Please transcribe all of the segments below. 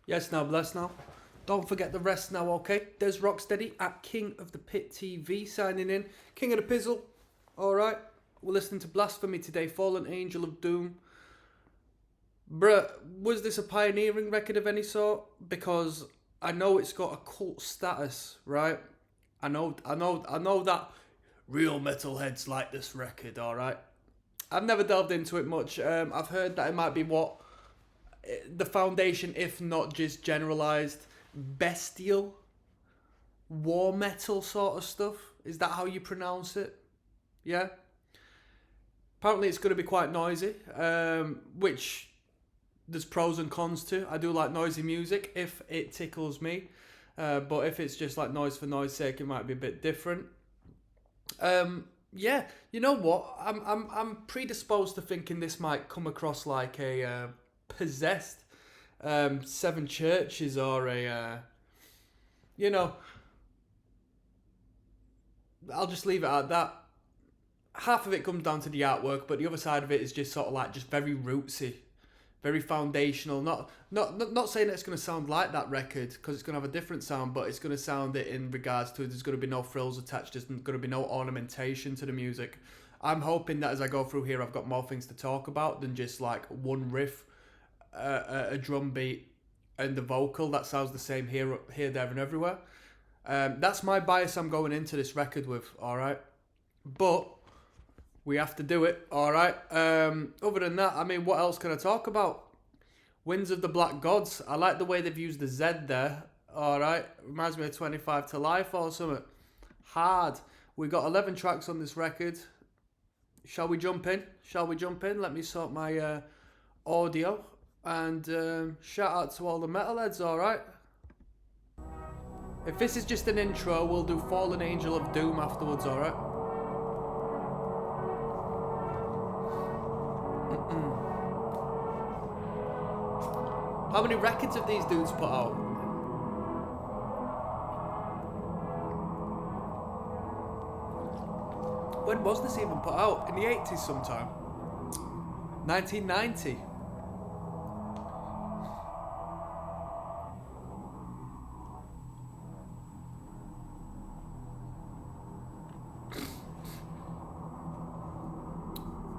Yes, now, bless now. Don't forget the rest now, okay? Dezrocksteady at King of the Pit TV signing in. King of the Pizzle. Alright. We're listening to Blasphemy today. Fallen Angel of Doom. Bruh, was this a pioneering record of any sort? Because I know it's got a cult status, right? I know that real metalheads like this record, alright? I've never delved into it much. I've heard that it might be what the foundation, if not just generalized bestial war metal sort of stuff. Is that how you pronounce it? Yeah. Apparently it's going to be quite noisy, which there's pros and cons to. I do like noisy music if it tickles me, but if it's just like noise for noise sake, it might be a bit different. Yeah, you know what? I'm predisposed to thinking this might come across like a possessed Seven Churches or a you know. I'll just leave it at that. Half of it comes down to the artwork, but the other side of it is just sort of like just very rootsy, very foundational. Not saying that it's going to sound like that record because it's going to have a different sound, but it's going to sound it in regards to there's going to be no frills attached. There's going to be no ornamentation to the music. I'm hoping that as I go through here, I've got more things to talk about than just like one riff, a drum beat, and the vocal that sounds the same here, there, and everywhere. That's my bias I'm going into this record with. All right, but we have to do it, alright? Other than that, I mean, what else can I talk about? Winds of the Black Gods. I like the way they've used the Z there, alright? Reminds me of 25 to Life or something. Hard. We got 11 tracks on this record. Shall we jump in? Let me sort my audio. And shout out to all the metalheads, alright? If this is just an intro, we'll do Fallen Angel of Doom afterwards, alright? How many records have these dudes put out? When was this even put out? In the 80s sometime? 1990?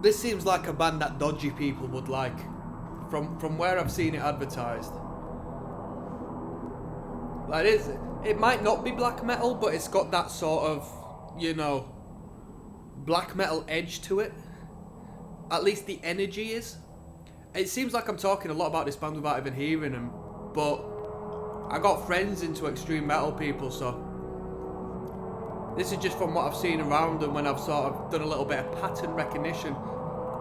This seems like a band that dodgy people would like. From where I've seen it advertised. Like it might not be black metal, but it's got that sort of, you know, black metal edge to it. At least the energy is. It seems like I'm talking a lot about this band without even hearing them, but I got friends into extreme metal people, so this is just from what I've seen around them when I've sort of done a little bit of pattern recognition.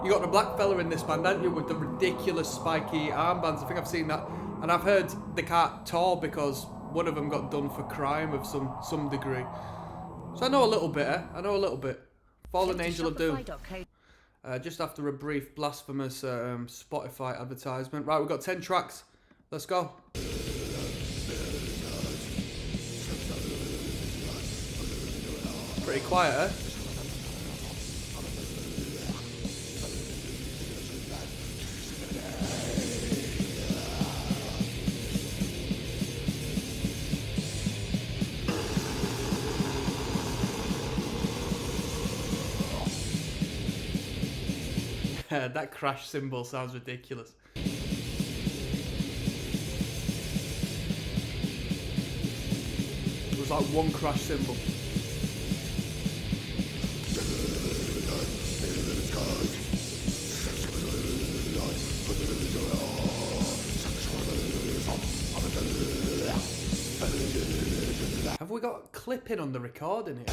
You got the black fella in this band, haven't you, with the ridiculous spiky armbands. I think I've seen that. And I've heard they can't tour because one of them got done for crime of some degree. So I know a little bit, Fallen Angel of Doom. Just after a brief blasphemous Spotify advertisement. Right, we've got 10 tracks. Let's go. Pretty quiet, eh? That crash cymbal sounds ridiculous. It was like one crash cymbal. Have we got clipping on the recording here?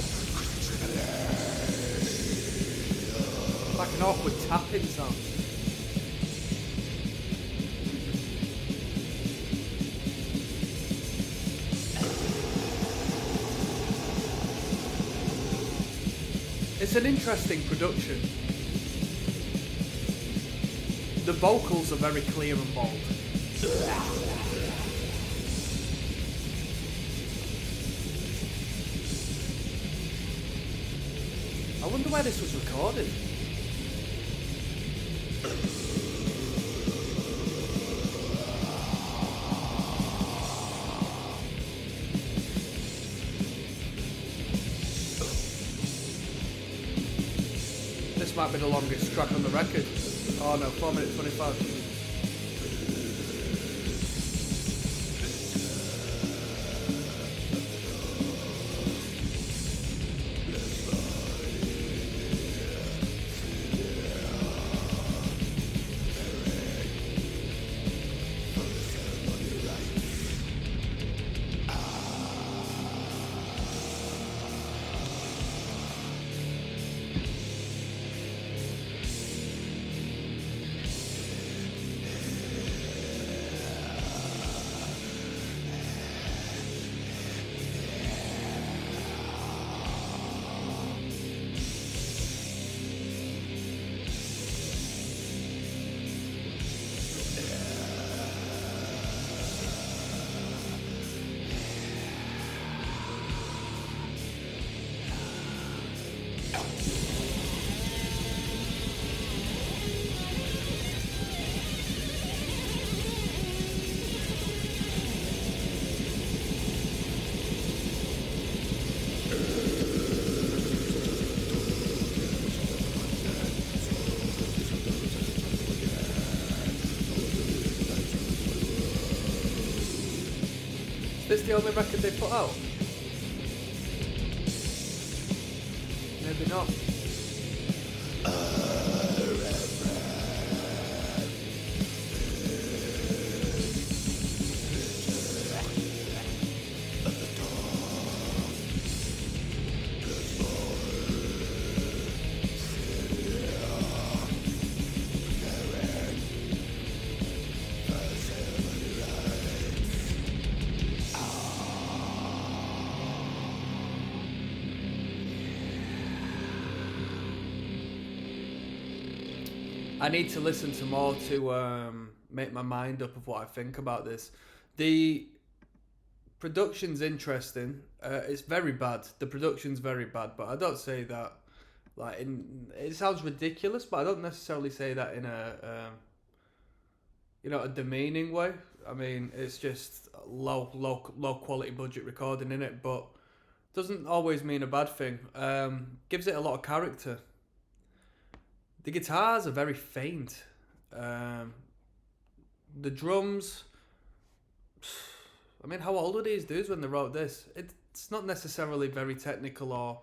Like an awkward tapping sound. It's an interesting production. The vocals are very clear and bold. I wonder where this was recorded. might be the longest track on the record. Oh no, 4 minutes 25. Is this the only record they put out? Maybe not. I need to listen to more to make my mind up of what I think about this. The production's interesting. It's very bad. The production's very bad, but I don't say that like it sounds ridiculous, but I don't necessarily say that in a a demeaning way. I mean, it's just low quality budget recording in it, but doesn't always mean a bad thing. Gives it a lot of character. The guitars are very faint. The drums, I mean, how old are these dudes when they wrote this? It's not necessarily very technical or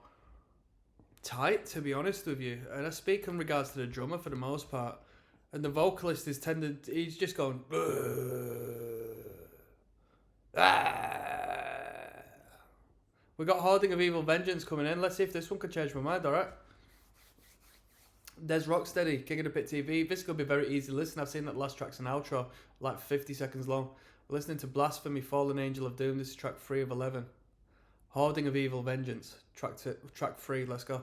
tight, to be honest with you. And I speak in regards to the drummer for the most part. And the vocalist he's just going, ah. We got Hoarding of Evil Vengeance coming in. Let's see if this one can change my mind, alright? Dezrocksteady, King of the Pit TV. This could be very easy to listen. I've seen that the last track's an outro, like 50 seconds long. We're listening to Blasphemy, Fallen Angel of Doom. This is track 3 of 11. Hoarding of Evil Vengeance, track 3. Let's go.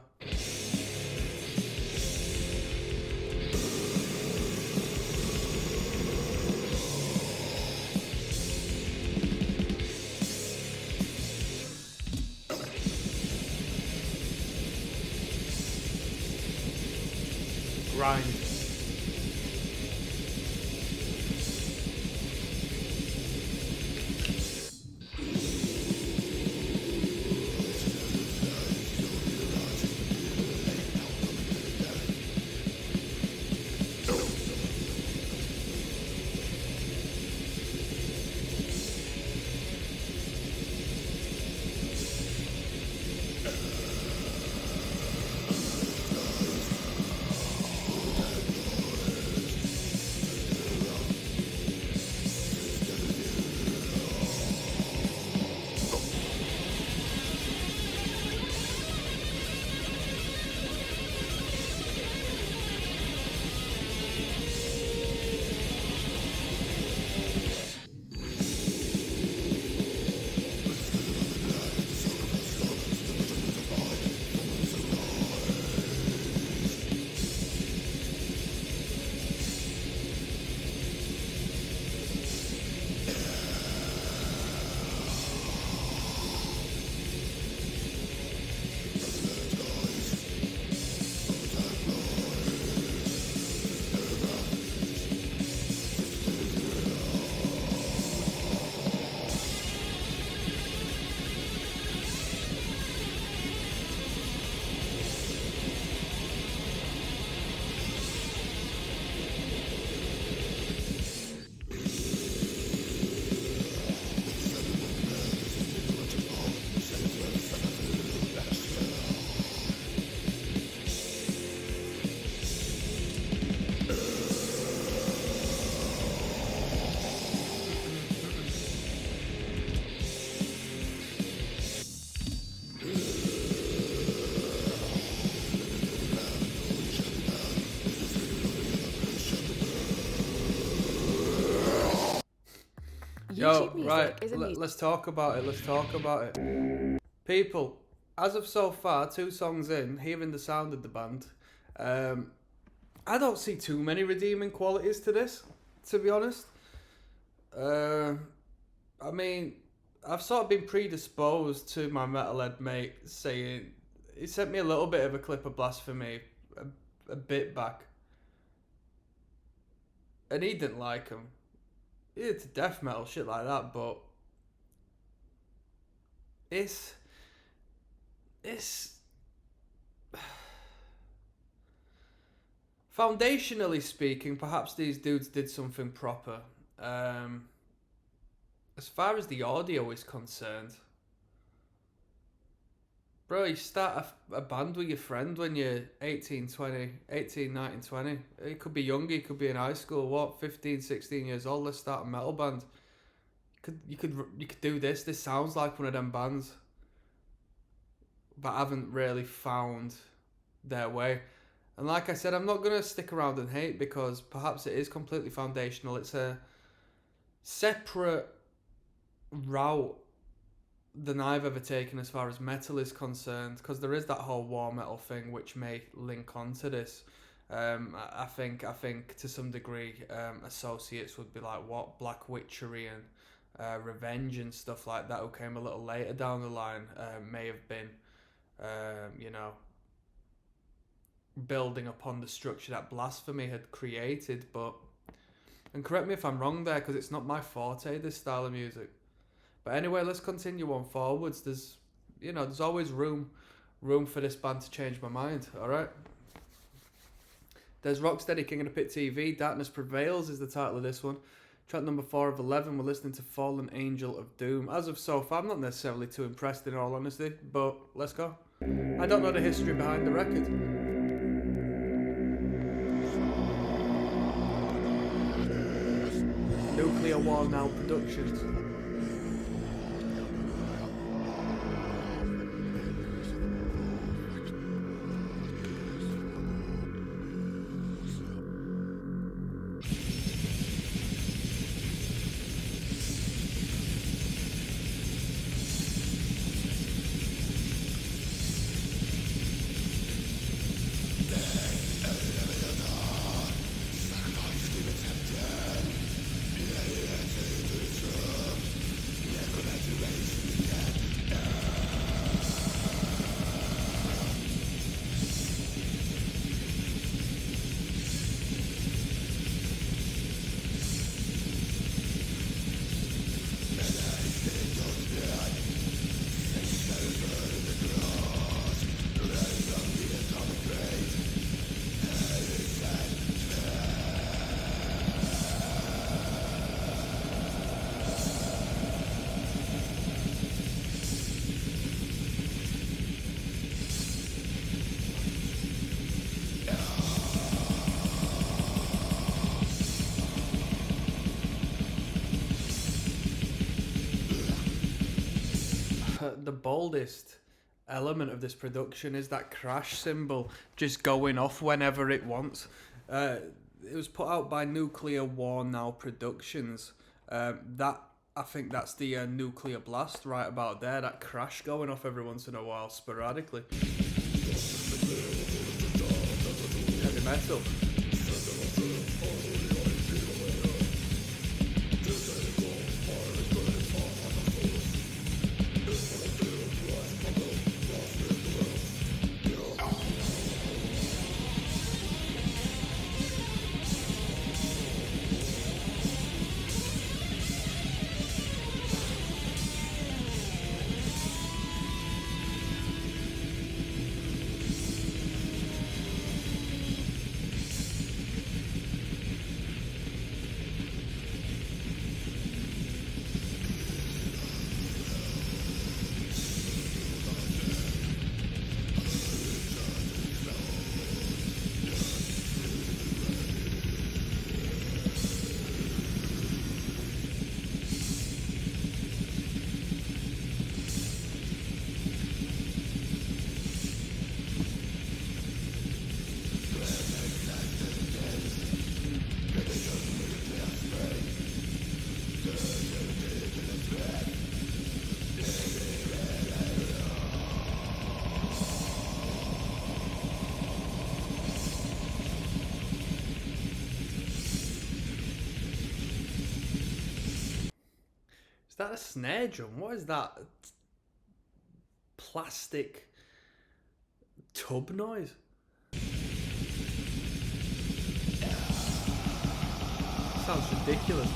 Grind. Yo, right, let's talk about it. Let's talk about it. People, as of so far, 2 songs in, hearing the sound of the band, I don't see too many redeeming qualities to this, to be honest. I mean, I've sort of been predisposed to my metalhead mate saying, he sent me a little bit of a clip of Blasphemy a bit back. And he didn't like him. It's death metal, shit like that, but it's foundationally speaking, perhaps these dudes did something proper. As far as the audio is concerned, bro, you start a band with your friend when you're 18, 19, 20. It could be younger, you could be in high school, 15, 16 years old, let's start a metal band. You could do this. This sounds like one of them bands, but haven't really found their way. And like I said, I'm not going to stick around and hate, because perhaps it is completely foundational. It's a separate route than I've ever taken as far as metal is concerned, because there is that whole war metal thing which may link onto this. I think to some degree associates would be like what Black Witchery and Revenge and stuff like that, who came a little later down the line, may have been building upon the structure that Blasphemy had created. But, and correct me if I'm wrong there, because it's not my forte, this style of music. But anyway, let's continue on forwards. There's always room for this band to change my mind. All right. There's Rocksteady, King of the Pit TV. Darkness Prevails is the title of this one. Track number 4 of 11. We're listening to Fallen Angel of Doom. As of so far, I'm not necessarily too impressed, in all honesty, but let's go. I don't know the history behind the record. Nuclear War Now Productions. The boldest element of this production is that crash cymbal just going off whenever it wants. It was put out by Nuclear War Now Productions. I think that's the nuclear blast right about there, that crash going off every once in a while sporadically. Heavy metal. Is that a snare drum? What is that? Plastic tub noise? Sounds ridiculous.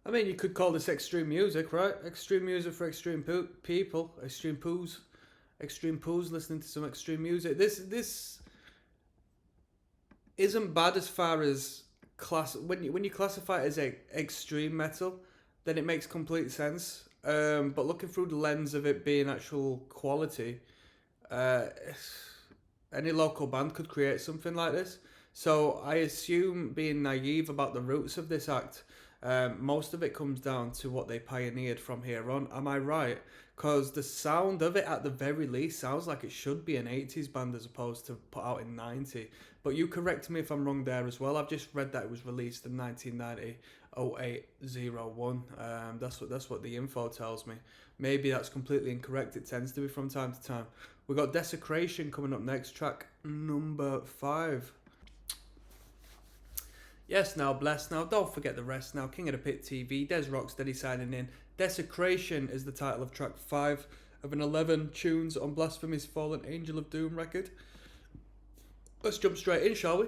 I mean, you could call this extreme music, right? Extreme music for extreme people. Extreme poos listening to some extreme music. This isn't bad as far as class. When you classify it as extreme metal, then it makes complete sense. But looking through the lens of it being actual quality, any local band could create something like this. So I assume, being naive about the roots of this act, most of it comes down to what they pioneered from here on. Am I right? Because the sound of it, at the very least, sounds like it should be an 80s band as opposed to put out in 90. But you correct me if I'm wrong there as well. I've just read that it was released in 1990, 0801. That's what the info tells me. Maybe that's completely incorrect. It tends to be from time to time. We got Desecration coming up next, track number 5. Yes, now, bless now, don't forget the rest now. King of the Pit TV, dezrocksteady signing in. Desecration is the title of track 5 of an 11 tunes on Blasphemy's Fallen Angel of Doom record. Let's jump straight in, shall we?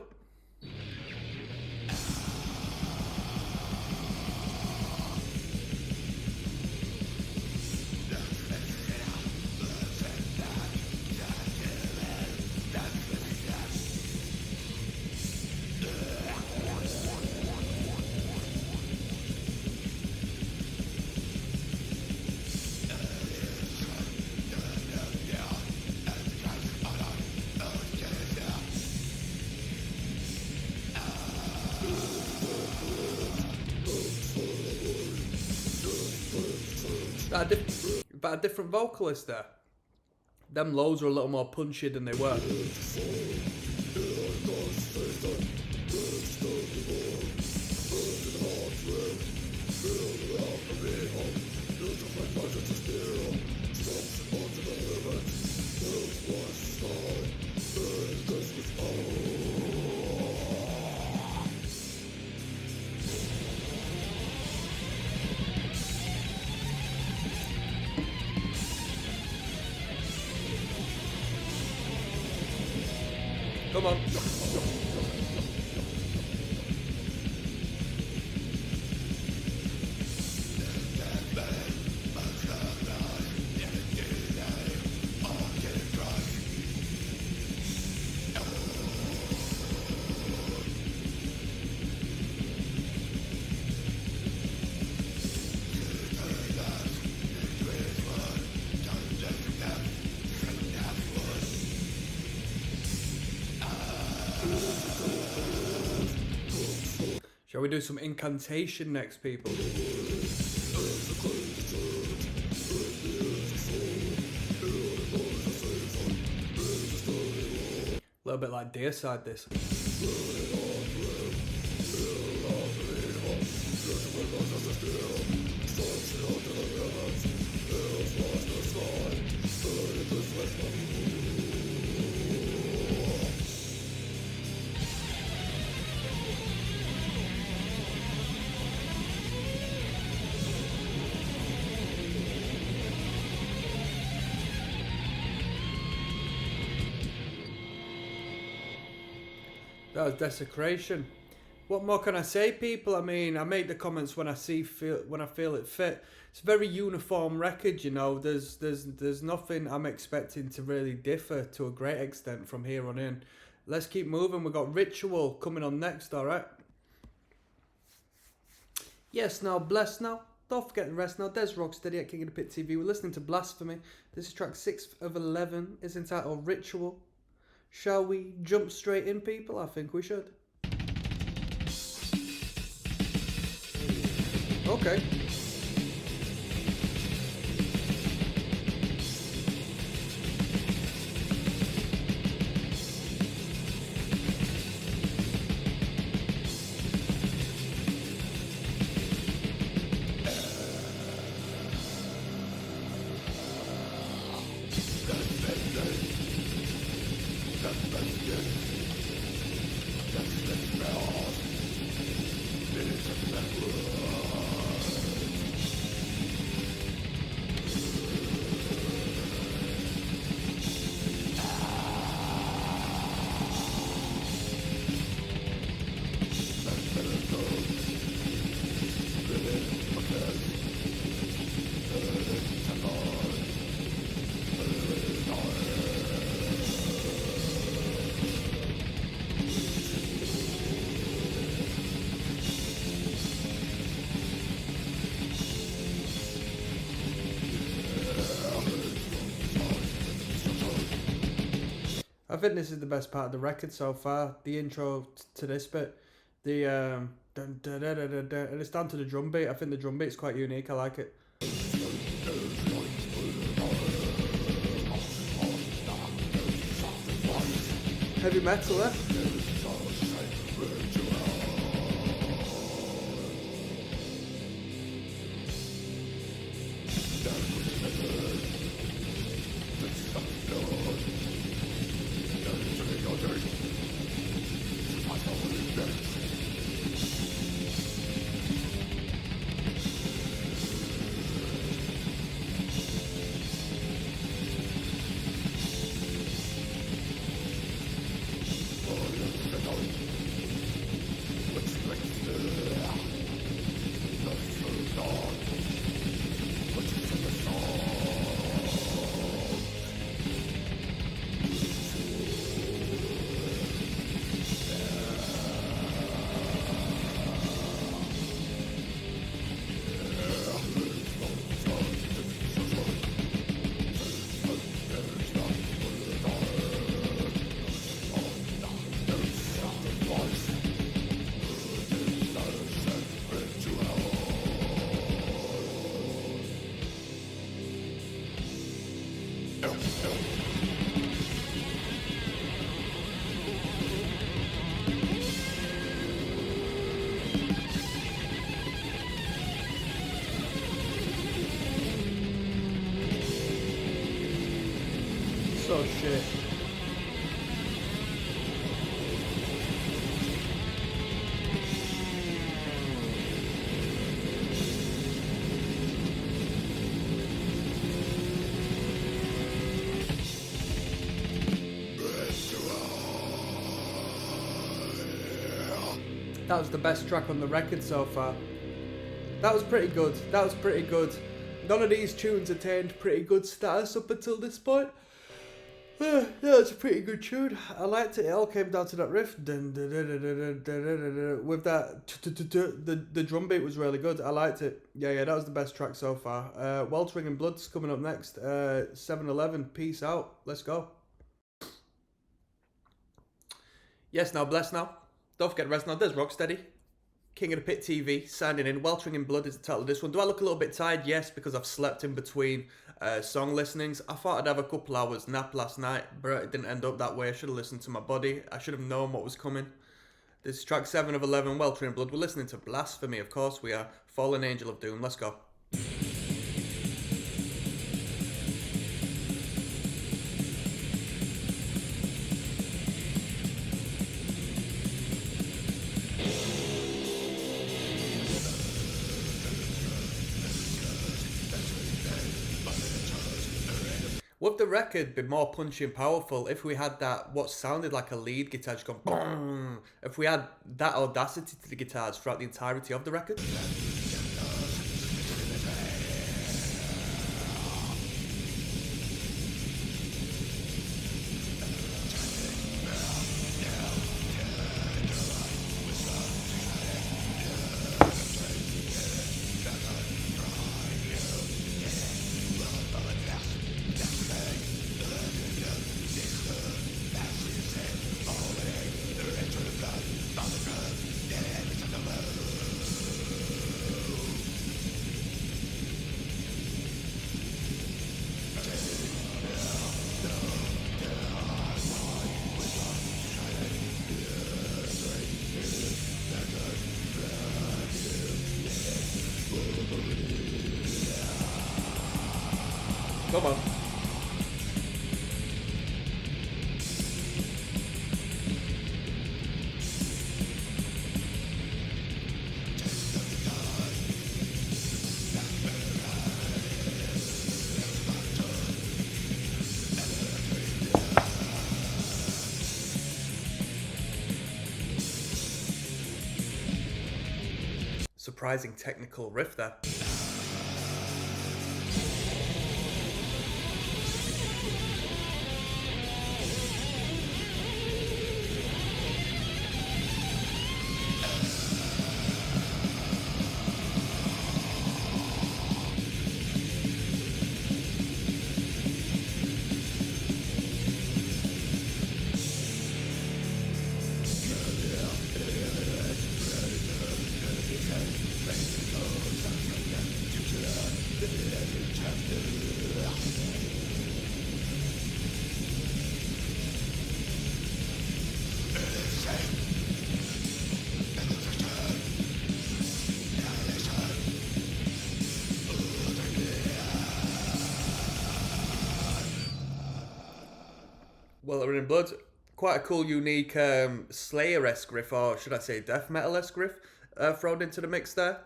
But a different vocalist there. Them lows are a little more punchy than they were. Come on. Shall we do some incantation next, people? A little bit like Deicide, this. That was Desecration. What more can I say, people? I mean, I make the comments when I feel it fit. It's a very uniform record, you know. There's nothing I'm expecting to really differ to a great extent from here on in. Let's keep moving. We've got Ritual coming on next, alright? Yes, now, bless now. Don't forget the rest now. dezrocksteady at King of the Pit TV. We're listening to Blasphemy. This is track 6 of 11. It's entitled Ritual. Shall we jump straight in, people? I think we should. Okay. I think this is the best part of the record so far. The intro to this bit, the dun, da, da, da, da, da, and it's down to the drum beat. I think the drum beat's quite unique. I like it. Heavy metal, eh? So shit. That was the best track on the record so far. That was pretty good. That was pretty good. None of these tunes attained pretty good status up until this point. Yeah, it's a pretty good tune. I liked it. It all came down to that riff. With that, the drum beat was really good. I liked it. Yeah, that was the best track so far. Weltering in Blood's coming up next. 7-Eleven, peace out. Let's go. Yes, now, bless now. Don't forget the rest now. There's Rocksteady. King of the Pit TV, signing in. Weltering in Blood is the title of this one. Do I look a little bit tired? Yes, because I've slept in between song listenings. I thought I'd have a couple hours nap last night, but it didn't end up that way. I should have listened to my body. I should have known what was coming. This is track 7 of 11, Weltering in Blood. We're listening to Blasphemy, of course we are. Fallen Angel of Doom. Let's go. Would the record be more punchy and powerful if we had that, what sounded like a lead guitar just going boom? If we had that audacity to the guitars throughout the entirety of the record? Come on. Surprising technical riff there. Well, we're in blood. Quite a cool, unique Slayer-esque riff, or should I say death metal-esque riff, thrown into the mix there.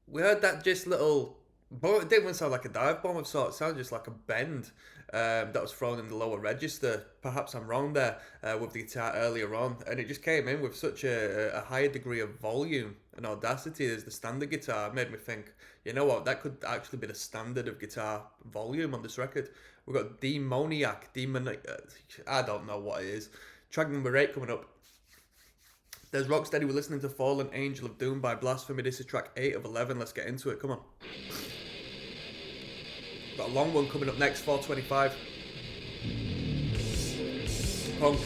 We heard that just little, it didn't even sound like a dive bomb of sorts. It sounded just like a bend that was thrown in the lower register. Perhaps I'm wrong there with the guitar earlier on, and it just came in with such a higher degree of volume and audacity as the standard guitar. It made me think, you know what, that could actually be the standard of guitar volume on this record. We've got I don't know what it is. Track number 8 coming up. There's Rocksteady. We're listening to Fallen Angel of Doom by Blasphemy. This is track 8 of 11. Let's get into it. Come on. Got a long one coming up next, 425. Punk.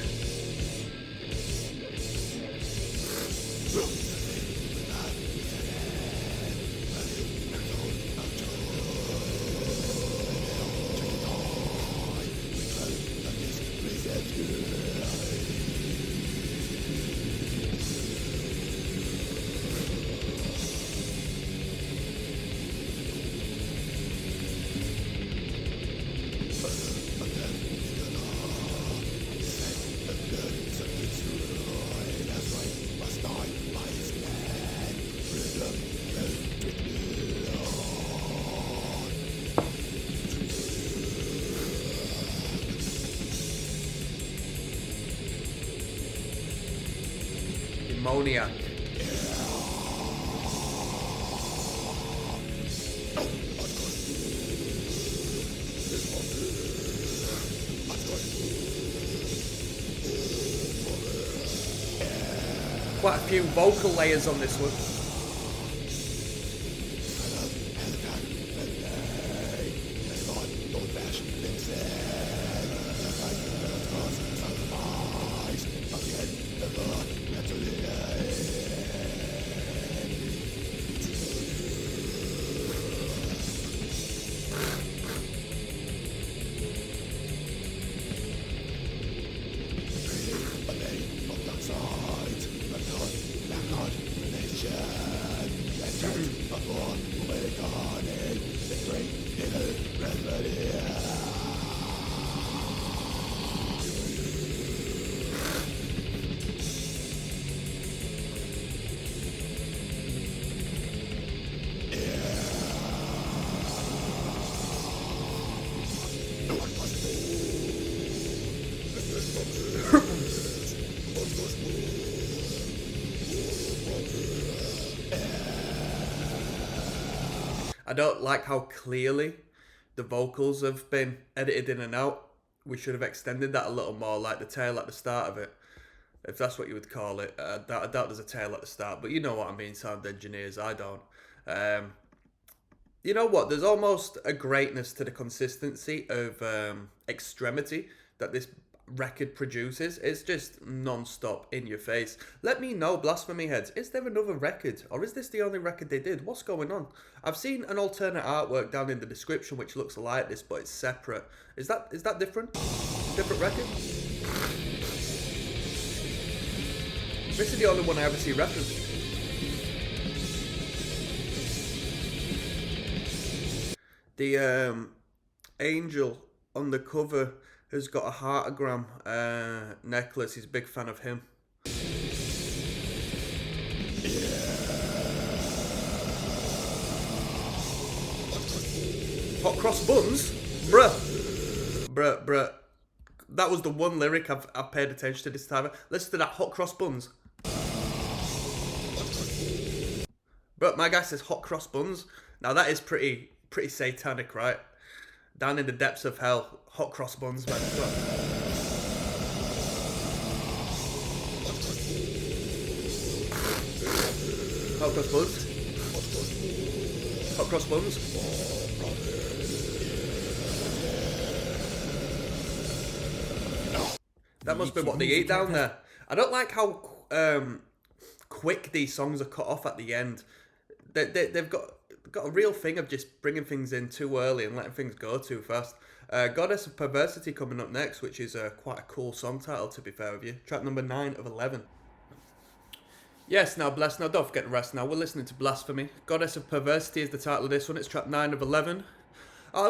Demoniac. Quite a few vocal layers on this one. I don't like how clearly the vocals have been edited in and out. We should have extended that a little more, like the tail at the start of it, if that's what you would call it. I doubt there's a tail at the start, but you know what I mean, sound engineers, I don't. You know what, there's almost a greatness to the consistency of extremity that this record produces. It's just non-stop in your face. Let me know, Blasphemy heads, is there another record, or is this the only record they did? What's going on? I've seen an alternate artwork down in the description which looks like this, but it's separate. Is that different? Different record? This is the only one I ever see referenced. The angel on the cover has got a heartogram necklace. He's a big fan of him. Hot cross buns? Bruh. That was the one lyric I've paid attention to this time. Listen to that, hot cross buns. But my guy says hot cross buns. Now that is pretty satanic, right? Down in the depths of hell, hot cross buns, man. Hot cross buns. Hot cross buns. That must be what they eat down there. I don't like how quick these songs are cut off at the end. They've got a real thing of just bringing things in too early and letting things go too fast. Goddess of Perversity coming up next, which is quite a cool song title, to be fair with you. Track number 9 of 11. Yes, now Bless. Now don't forget the rest now. We're listening to Blasphemy. Goddess of Perversity is the title of this one. It's track 9 of 11.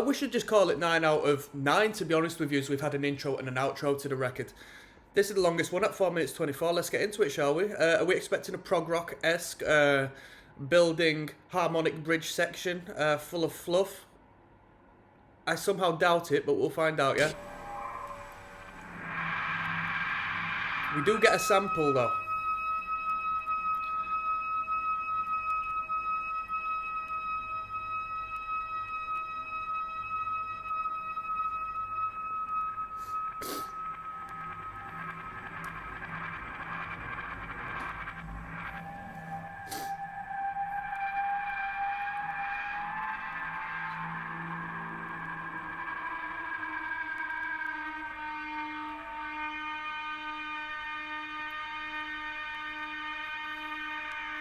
We should just call it 9 out of 9, to be honest with you, as we've had an intro and an outro to the record. This is the longest one at 4 minutes 24. Let's get into it, shall we? Are we expecting a prog rock-esque building harmonic bridge section full of fluff? I somehow doubt it, but we'll find out, yeah? We do get a sample, though.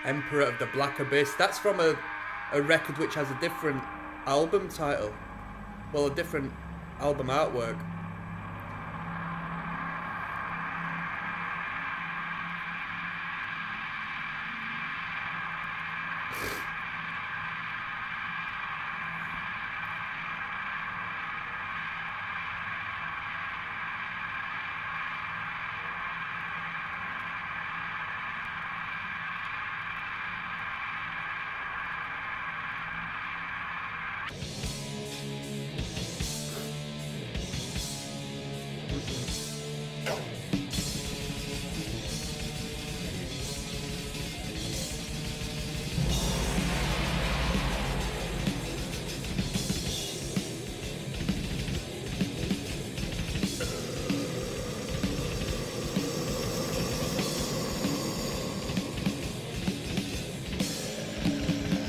Emperor of the Black Abyss. That's from a record which has a different album title. Well, a different album artwork.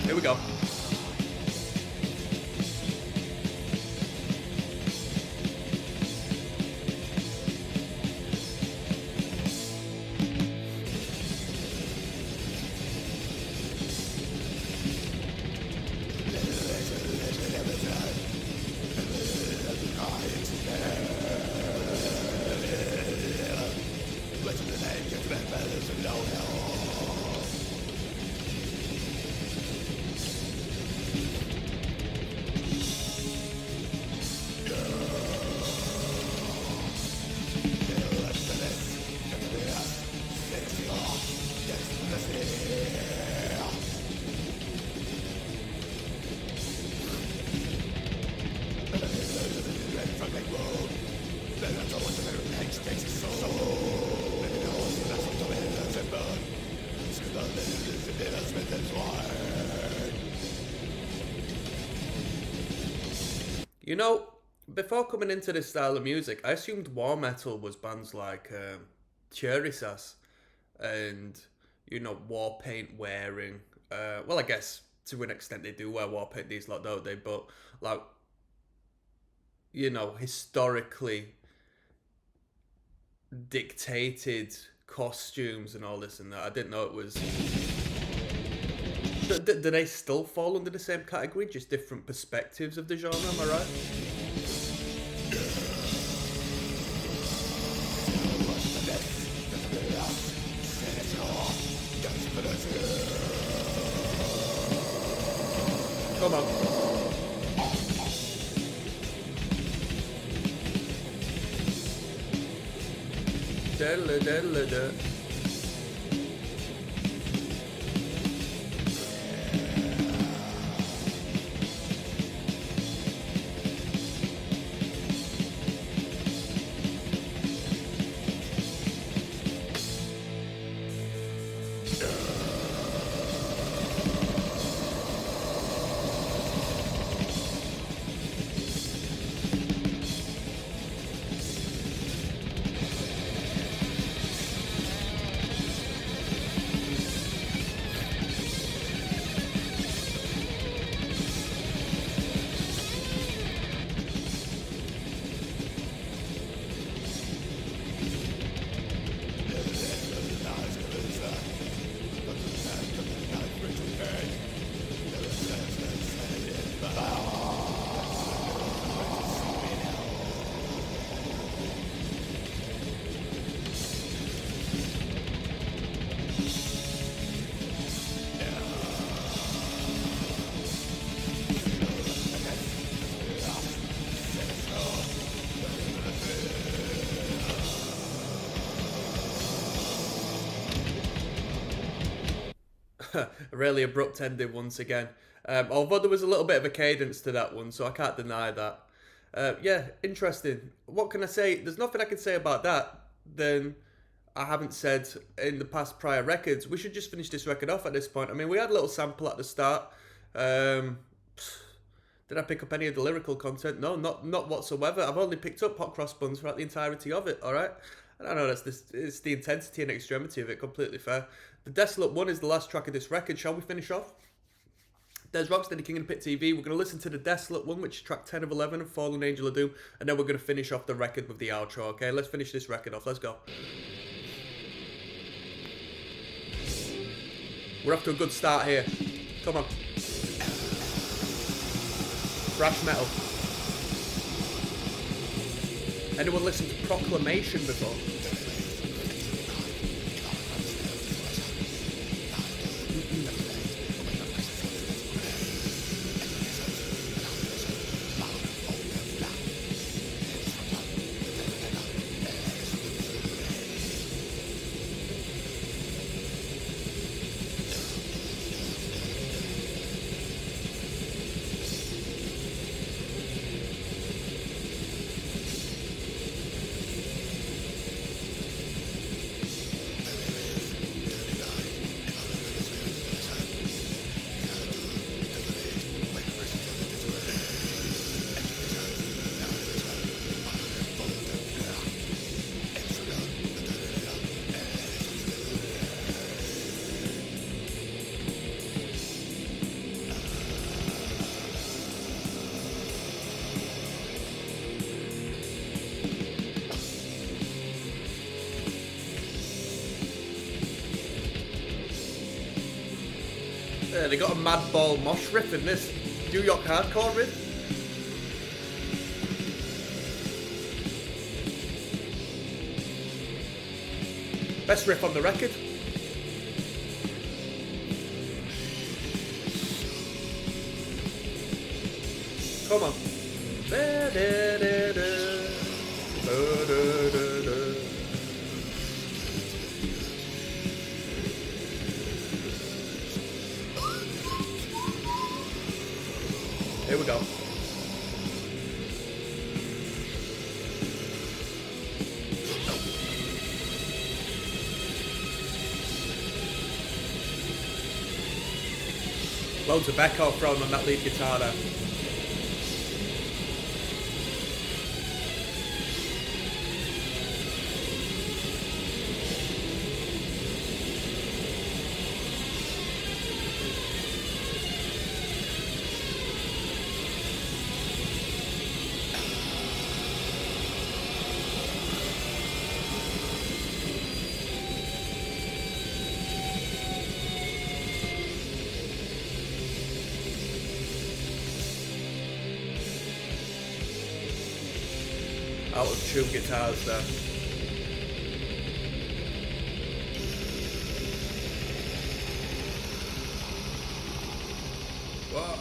Here we go. You know, before coming into this style of music, I assumed war metal was bands like Cherry Sass and, you know, war paint wearing. Well, I guess to an extent they do wear war paint these lot, don't they? But, like, you know, historically dictated costumes and all this and that. I didn't know it was... Do they still fall under the same category? Just different perspectives of the genre, am I right? Come on. A really abrupt ending once again. Although there was a little bit of a cadence to that one, so I can't deny that. Yeah, interesting. What can I say? There's nothing I can say about that than I haven't said in the past prior records. We should just finish this record off at this point. I mean, we had a little sample at the start. Did I pick up any of the lyrical content? No, not whatsoever. I've only picked up hot cross buns throughout the entirety of it, alright? And I know it's the intensity and extremity of it, completely fair. The Desolate One is the last track of this record. Shall we finish off? Dezrocksteady, King of the Pit TV. We're going to listen to the Desolate One, which is track 10 of 11 of Fallen Angel of Doom, and then we're going to finish off the record with the outro, okay? Let's finish this record off. Let's go. We're off to a good start here. Come on. Thrash metal. Anyone listened to Proclamation before? They got a mad ball mosh riff in this New York hardcore riff. Best riff on the record. Come on. Here we go. Loads of echo thrown on that lead guitar there. Out of tune guitars there. Wow.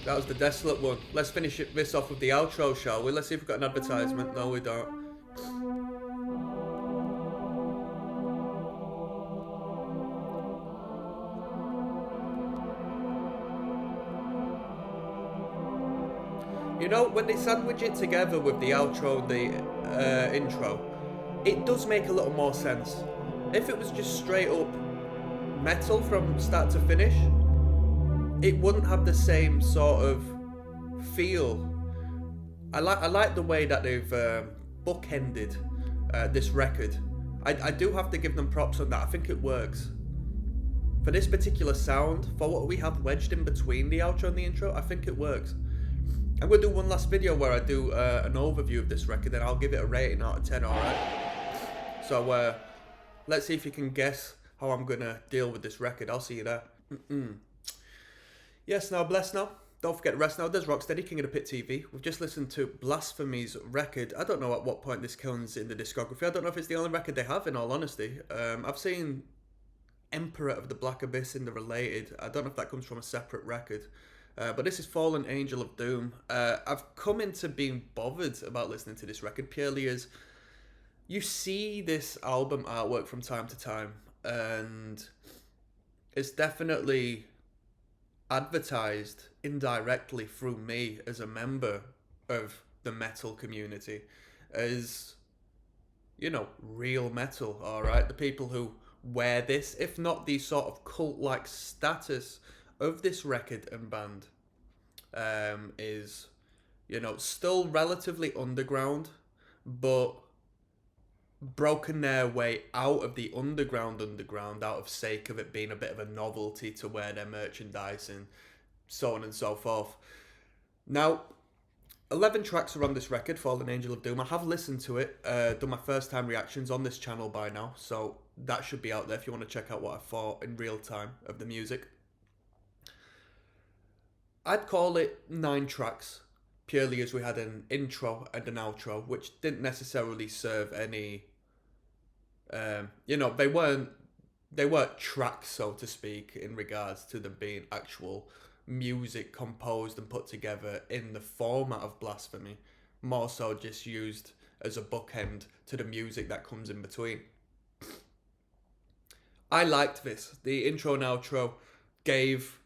That was the Desolate One. Let's finish this off with the outro, shall we? Let's see if we've got an advertisement. No, we don't. You know, when they sandwich it together with the outro and the intro, it does make a little more sense. If it was just straight up metal from start to finish, it wouldn't have the same sort of feel. I like the way that they've bookended this record. I do have to give them props on that. I think it works. For this particular sound, for what we have wedged in between the outro and the intro, I think it works. I'm going to do one last video where I do an overview of this record, and I'll give it a rating out of 10, alright? So, let's see if you can guess how I'm going to deal with this record. I'll see you there. Yes, now, bless now. Don't forget to rest now. Dezrocksteady, King of the Pit TV. We've just listened to Blasphemy's record. I don't know at what point this comes in the discography. I don't know if it's the only record they have, in all honesty. I've seen Emperor of the Black Abyss in the related. I don't know if that comes from a separate record. But this is Fallen Angel of Doom. I've come into being bothered about listening to this record purely as you see this album artwork from time to time, and it's definitely advertised indirectly through me as a member of the metal community as, you know, real metal, alright? The people who wear this, if not the sort of cult-like status of this record and band, is, you know, still relatively underground, but broken their way out of the underground out of sake of it being a bit of a novelty to wear their merchandise and so on and so forth. Now, 11 tracks are on this record, Fallen Angel of Doom. I have listened to it, done my first time reactions on this channel by now, so that should be out there if you want to check out what I thought in real time of the music. I'd call it 9 tracks, purely as we had an intro and an outro, which didn't necessarily serve any, you know, they weren't tracks, so to speak, in regards to them being actual music composed and put together in the format of Blasphemy, more so just used as a bookend to the music that comes in between. I liked this. The intro and outro gave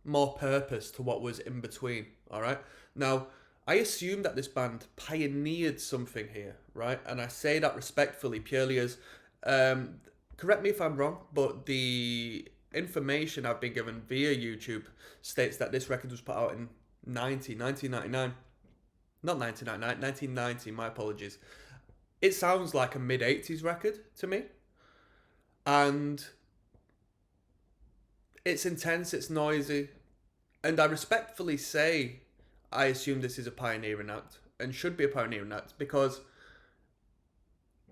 more purpose to what was in between, alright? Now, I assume that this band pioneered something here, right? And I say that respectfully, purely as, correct me if I'm wrong, but the information I've been given via YouTube states that this record was put out in 1999. Not 1999, 1990, my apologies. It sounds like a mid-80s record to me. And it's intense, it's noisy, and I respectfully say I assume this is a pioneering act, and should be a pioneering act, because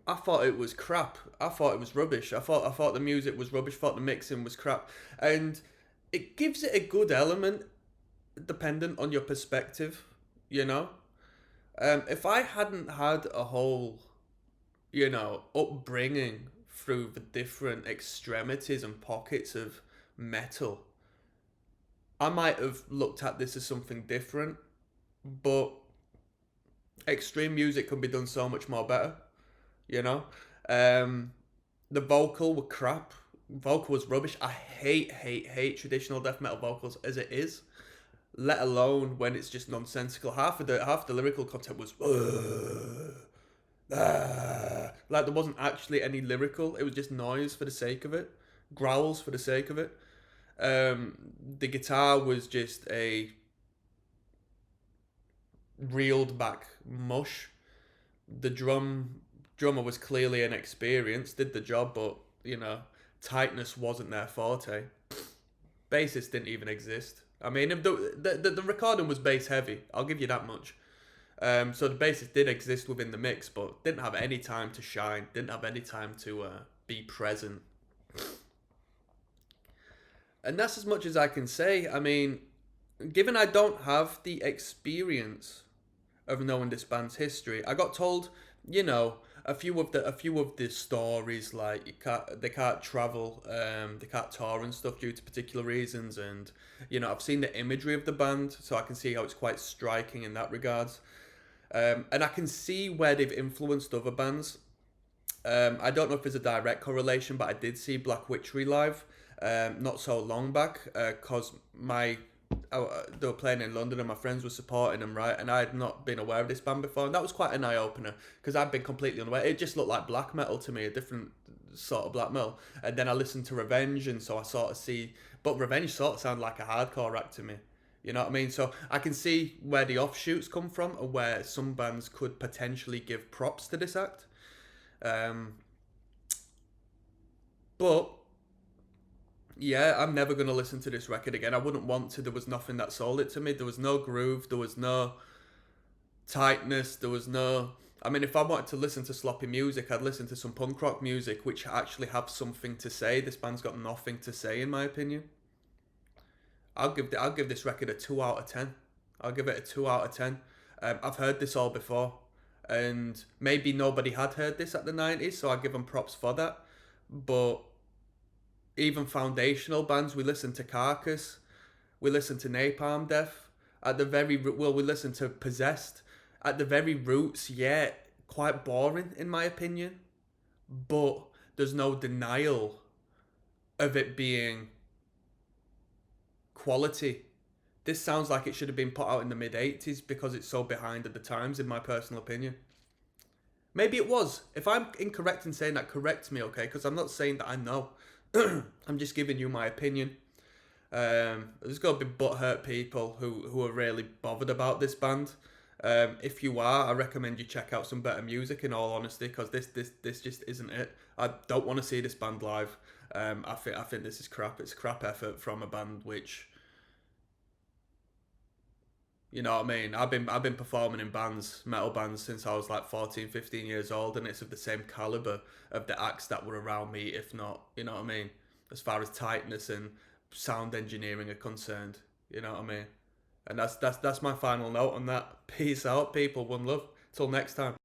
I thought it was crap. I thought it was rubbish. I thought the music was rubbish, I thought the mixing was crap, and it gives it a good element, dependent on your perspective, you know? If I hadn't had a whole, you know, upbringing through the different extremities and pockets of metal, I might have looked at this as something different, but extreme music can be done so much more better, you know? The vocal were crap. Vocal was rubbish. I hate traditional death metal vocals as it is, let alone when it's just nonsensical. Half the lyrical content was like there wasn't actually any lyrical. It was just noise for the sake of it, growls for the sake of it. The guitar was just a reeled back mush. The drummer was clearly inexperienced, did the job, but you know, tightness wasn't their forte. Bassist didn't even exist. I mean, the recording was bass heavy, I'll give you that much. So the bassist did exist within the mix, but didn't have any time to shine, didn't have any time to be present. And that's as much as I can say. I mean, given I don't have the experience of knowing this band's history, I got told, you know, a few of the stories, like they can't travel, they can't tour and stuff due to particular reasons, and you know, I've seen the imagery of the band, so I can see how it's quite striking in that regards, and I can see where they've influenced other bands. I don't know if there's a direct correlation, but I did see Black Witchery live not so long back, because my they were playing in London and my friends were supporting them, right? And I had not been aware of this band before, and that was quite an eye opener because I'd been completely unaware. It just looked like black metal to me, a different sort of black metal. And then I listened to Revenge, and so I sort of see, but Revenge sort of sounded like a hardcore act to me. You know what I mean? So I can see where the offshoots come from, and where some bands could potentially give props to this act. Um, but yeah, I'm never gonna listen to this record again. I wouldn't want to. There was nothing that sold it to me. There was no groove. There was no tightness. There was no. I mean, if I wanted to listen to sloppy music, I'd listen to some punk rock music, which actually have something to say. This band's got nothing to say, in my opinion. I'll give this record a 2 out of 10. I'll give it a 2 out of 10. I've heard this all before, and maybe nobody had heard this at the '90s, so I give them props for that. But even foundational bands, we listen to Carcass, we listen to Napalm Death. At the very we listen to Possessed. At the very roots, yeah, quite boring in my opinion, but there's no denial of it being quality. This sounds like it should have been put out in the mid '80s because it's so behind at the times, in my personal opinion. Maybe it was. If I'm incorrect in saying that, correct me, okay? Because I'm not saying that I know. I'm just giving you my opinion. There's got to be butthurt people who are really bothered about this band. If you are, I recommend you check out some better music. In all honesty, because this just isn't it. I don't want to see this band live. I think this is crap. It's crap effort from a band which, you know what I mean. I've been performing in bands, metal bands, since I was like 14, 15 years old, and it's of the same caliber of the acts that were around me, if not, you know what I mean, as far as tightness and sound engineering are concerned. You know what I mean? And that's my final note on that. Peace out, people. One love. Till next time.